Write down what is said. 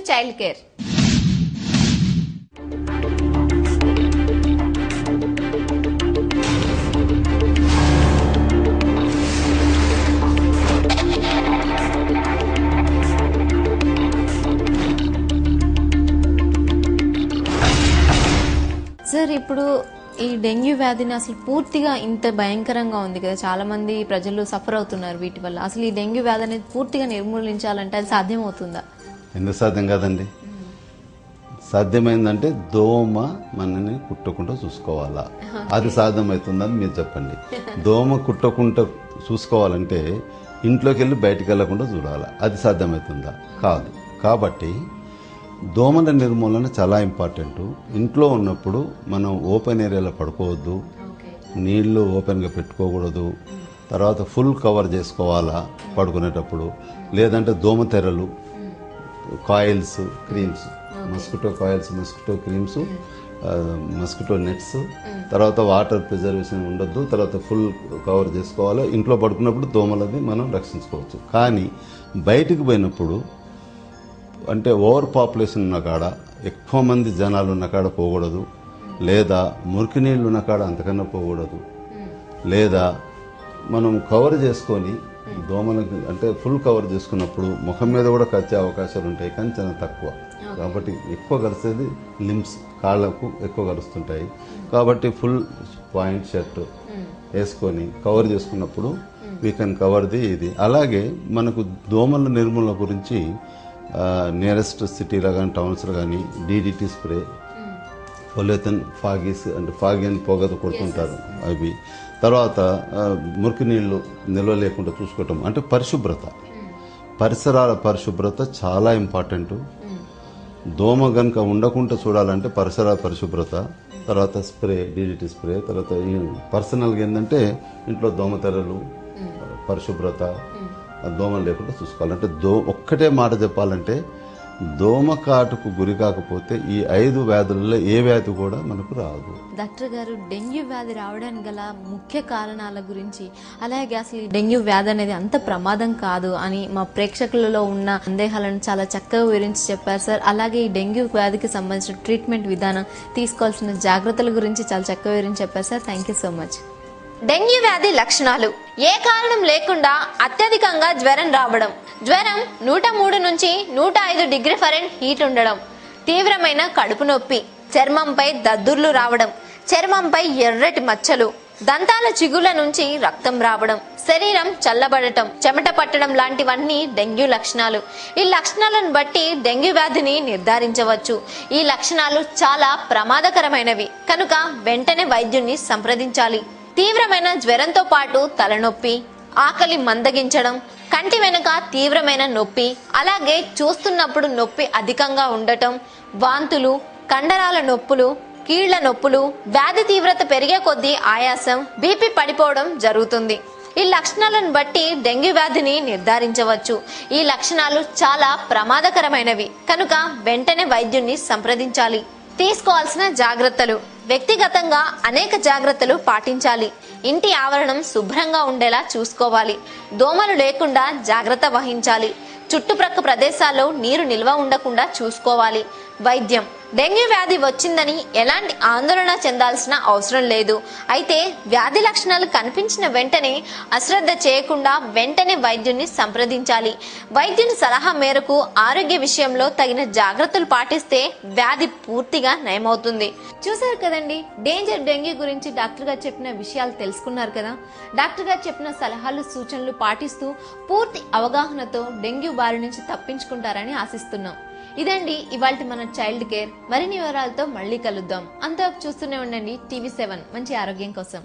Child care. Sir, ఇప్పుడు ఈ dengue వ్యాధిని అసలు పూర్తిగా ఇంత భయంకరంగా ఉంది కదా, చాలా మంది ప్రజలు సఫర్ అవుతున్నారు వీటి వల్ల. అసలు ఈ డెంగ్యూ వ్యాధి అనేది పూర్తిగా నిర్మూలించాలంటే అది సాధ్యమవుతుందా? ఎందుకు సాధ్యం కాదండి? సాధ్యమైందంటే దోమ మనని కుట్టకుండా చూసుకోవాలా, అది సాధ్యమవుతుందని మీరు చెప్పండి. దోమ కుట్టకుండా చూసుకోవాలంటే ఇంట్లోకి వెళ్ళి బయటికి వెళ్లకుండా చూడాలా, అది సాధ్యమవుతుందా? కాదు. కాబట్టి దోమల నిర్మూలన చాలా ఇంపార్టెంట్. ఇంట్లో ఉన్నప్పుడు మనం ఓపెన్ ఏరియాలో పడుకోవద్దు, నీళ్లు ఓపెన్గా పెట్టుకోకూడదు, తర్వాత ఫుల్ కవర్ చేసుకోవాలా పడుకునేటప్పుడు. లేదంటే దోమ తెరలు, coils, creams, mosquito coils, mosquito creams, mosquito nets, తర్వాత వాటర్ ప్రిజర్వేషన్ ఉండొద్దు, తర్వాత ఫుల్ కవర్ చేసుకోవాలి. ఇంట్లో పడుకున్నప్పుడు దోమలని మనం రక్షించుకోవచ్చు. కానీ బయటికి పోయినప్పుడు అంటే ఓవర్ పాపులేషన్ ఉన్న కాడ, ఎక్కువ మంది జనాలు ఉన్న కాడ పోకూడదు, లేదా మురికి నీళ్ళు ఉన్న కాడ అంతకన్నా పోకూడదు, లేదా మనం కవర్ చేసుకొని దోమలకు అంటే ఫుల్ కవర్ చేసుకున్నప్పుడు ముఖం మీద కూడా కరిచే అవకాశాలు ఉంటాయి, కానీ చాలా తక్కువ. కాబట్టి ఎక్కువ కరిచేది లిమ్స్, కాళ్లకు ఎక్కువ కరుస్తుంటాయి. కాబట్టి ఫుల్ పాయింట్ షర్ట్ వేసుకొని కవర్ చేసుకున్నప్పుడు వీ కెన్ కవర్ది ఇది. అలాగే మనకు దోమల నిర్మూలన గురించి నియరెస్ట్ సిటీలో కానీ టౌన్స్లో కానీ డీడీటీ స్ప్రే, పొల్యూథన్ ఫాగీస్ అంటే ఫాగి అని పొగదు కొడుతుంటారు అవి. తర్వాత మురికి నీళ్లు నిల్వ లేకుండా చూసుకోవటం, అంటే పరిశుభ్రత, పరిసరాల పరిశుభ్రత చాలా ఇంపార్టెంట్. దోమ కనుక ఉండకుండా చూడాలంటే పరిసరాల పరిశుభ్రత, తర్వాత స్ప్రే, డీడీటీ స్ప్రే, తర్వాత పర్సనల్గా ఏంటంటే ఇంట్లో దోమతెరలు, పరిశుభ్రత, దోమలు లేకుండా చూసుకోవాలంటే ఒక్కటే మాట చెప్పాలంటే దోమ కాటుకు గురి కాకపోతే ఈ 5 వ్యాధులలో ఏ వ్యాధి కూడా మనకు రాదు. డాక్టర్ గారు, డెంగ్యూ వ్యాధి రావడానికి గల ముఖ్య కారణాల గురించి, అలాగే అసలు ఈ డెంగ్యూ వ్యాధి అనేది అంత ప్రమాదం కాదు అని మా ప్రేక్షకులలో ఉన్న సందేహాలను చాలా చక్కగా వివరించి చెప్పారు సార్. అలాగే ఈ డెంగ్యూ వ్యాధికి సంబంధించిన ట్రీట్మెంట్ విధానం, తీసుకోవాల్సిన జాగ్రత్తల గురించి చాలా చక్కగా వివరించి చెప్పారు sir. Thank you so much. Dengue వ్యాధి లక్షణాలు: ఏ కారణం లేకుండా అత్యధికంగా జ్వరం రావడం, జ్వరం 103 నుంచి 105 డిగ్రీ ఫారెన్ హీట్ ఉండడం, తీవ్రమైన కడుపు నొప్పి, చర్మంపై దద్దుర్లు రావడం, చర్మంపై ఎర్రటి మచ్చలు, దంతాల చిగుల నుంచి రక్తం రావడం, శరీరం చల్లబడటం, చెమట పట్టడం లాంటివన్నీ డెంగ్యూ లక్షణాలు. ఈ లక్షణాలను బట్టి డెంగ్యూ వ్యాధిని నిర్ధారించవచ్చు. ఈ లక్షణాలు చాలా ప్రమాదకరమైనవి కనుక వెంటనే వైద్యుని సంప్రదించాలి. తీవ్రమైన జ్వరంతో పాటు తలనొప్పి, ఆకలి మందగించడం, కంటి వెనుక తీవ్రమైన నొప్పి, అలాగే చూస్తున్నప్పుడు నొప్పి అధికంగా ఉండటం, వాంతులు, కండరాల నొప్పులు, కీళ్ల నొప్పులు, వ్యాధి తీవ్రత పెరిగే కొద్దీ ఆయాసం, బీపీ పడిపోవడం జరుగుతుంది. ఈ లక్షణాలను బట్టి డెంగ్యూ వ్యాధిని నిర్ధారించవచ్చు. ఈ లక్షణాలు చాలా ప్రమాదకరమైనవి కనుక వెంటనే వైద్యుని సంప్రదించాలి. తీసుకోవాల్సిన జాగ్రత్తలు: వ్యక్తిగతంగా అనేక జాగ్రత్తలు పాటించాలి. ఇంటి ఆవరణం శుభ్రంగా ఉండేలా చూసుకోవాలి. దోమలు లేకుండా జాగ్రత్త వహించాలి. చుట్టుప్రక్క ప్రదేశాల్లో నీరు నిల్వ ఉండకుండా చూసుకోవాలి. వైద్యం: డెంగ్యూ వ్యాధి వచ్చిందని ఎలాంటి ఆందోళన చెందాల్సిన అవసరం లేదు. అయితే వ్యాధి లక్షణాలు కనిపించిన వెంటనే అశ్రద్ధ చేయకుండా వెంటనే వైద్యుని సంప్రదించాలి. వైద్యుని సలహా మేరకు ఆరోగ్య విషయంలో తగిన జాగ్రత్తలు పాటిస్తే వ్యాధి పూర్తిగా నయమవుతుంది. చూసారు కదండి, డేంజర్ డెంగ్యూ గురించి డాక్టర్ గారు చెప్పిన విషయాలు తెలుసుకున్నారు కదా. డాక్టర్ గారు చెప్పిన సలహాలు, సూచనలు పాటిస్తూ పూర్తి అవగాహనతో డెంగ్యూ బారి నుంచి తప్పించుకుంటారని ఆశిస్తున్నాం. ఇదండి ఇవాల్టి మన చైల్డ్ కేర్. మరిన్ని వివరాలతో మళ్ళీ కలుద్దాం. అంతవరకు చూస్తూనే ఉండండి TV7, మంచి ఆరోగ్యం కోసం.